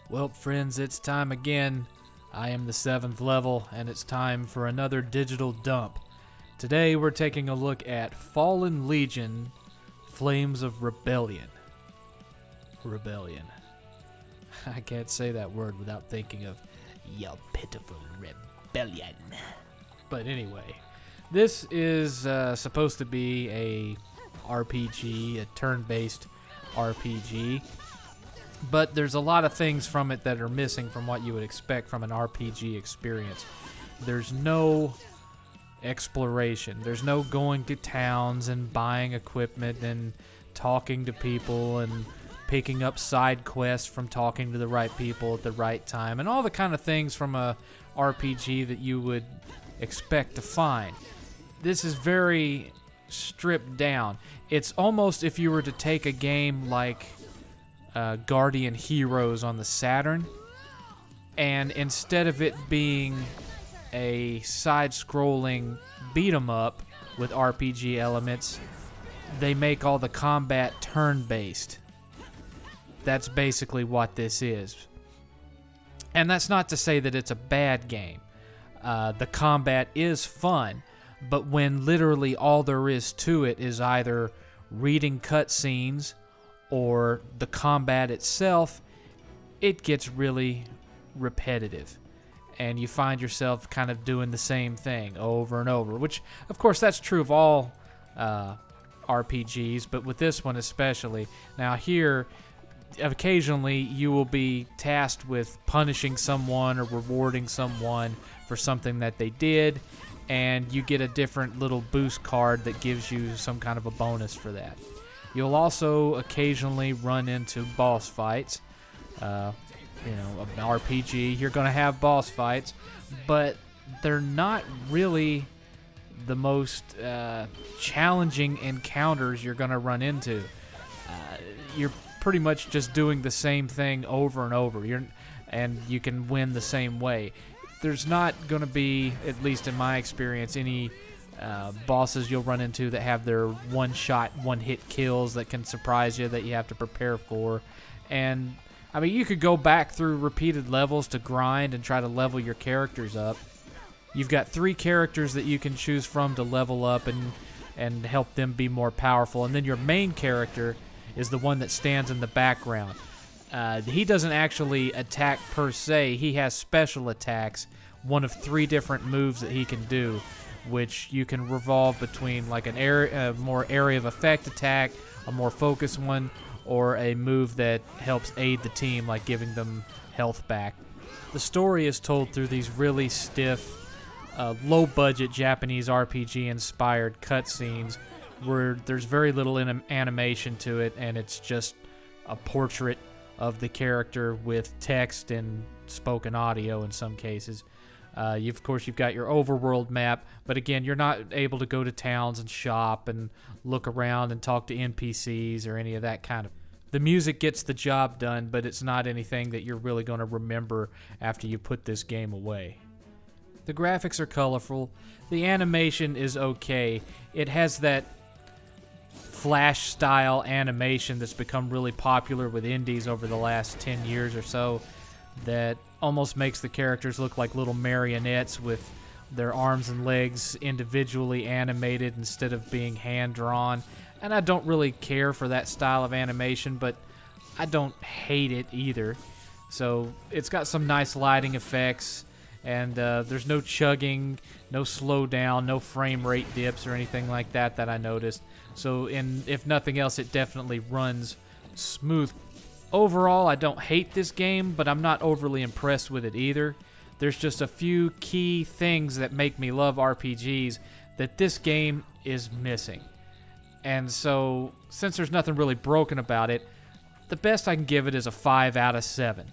Well, friends, it's time again. I am the 7th level, and it's time for another digital dump. Today, we're taking a look at Fallen Legion, Flames of Rebellion. Rebellion. I can't say that word without thinking of your pitiful rebellion. But anyway, this is supposed to be a RPG, a turn-based RPG. But there's a lot of things from it that are missing from what you would expect from an RPG experience. There's no exploration. There's no going to towns and buying equipment and talking to people and picking up side quests from talking to the right people at the right time and all the kind of things from a RPG that you would expect to find. This is very stripped down. It's almost if you were to take a game like Guardian Heroes on the Saturn, and instead of it being a side-scrolling beat-em-up with RPG elements, they make all the combat turn-based. That's basically what this is. And that's not to say that it's a bad game. The combat is fun, but when literally all there is to it is either reading cutscenes or the combat itself, it gets really repetitive. And you find yourself kind of doing the same thing over and over, which, of course, that's true of all RPGs, but with this one especially. Now here, occasionally you will be tasked with punishing someone or rewarding someone for something that they did, and you get a different little boost card that gives you some kind of a bonus for that. You'll also occasionally run into boss fights. An RPG, you're going to have boss fights, but they're not really the most challenging encounters you're going to run into. You're pretty much just doing the same thing over and over, and you can win the same way. There's not going to be, at least in my experience, any bosses you'll run into that have their one-shot, one-hit kills that can surprise you that you have to prepare for. And, I mean, you could go back through repeated levels to grind and try to level your characters up. You've got 3 characters that you can choose from to level up and help them be more powerful. And then your main character is the one that stands in the background. He doesn't actually attack per se. He has special attacks, one of 3 different moves that he can do, which you can revolve between like a more area of effect attack, a more focused one, or a move that helps aid the team, like giving them health back. The story is told through these really stiff, low-budget Japanese RPG-inspired cutscenes where there's very little animation to it, and it's just a portrait of the character with text and spoken audio in some cases. Of course, you've got your overworld map, but again, you're not able to go to towns and shop and look around and talk to NPCs or any of that kind of. The music gets the job done, but it's not anything that you're really going to remember after you put this game away. The graphics are colorful. The animation is okay. It has that Flash-style animation that's become really popular with indies over the last 10 years or so, that almost makes the characters look like little marionettes with their arms and legs individually animated instead of being hand-drawn. And I don't really care for that style of animation, but I don't hate it either. So it's got some nice lighting effects, and there's no chugging, no slowdown, no frame rate dips or anything like that I noticed. So if nothing else, it definitely runs smooth. Overall, I don't hate this game, but I'm not overly impressed with it either. There's just a few key things that make me love RPGs that this game is missing. And so, since there's nothing really broken about it, the best I can give it is a 5 out of 7.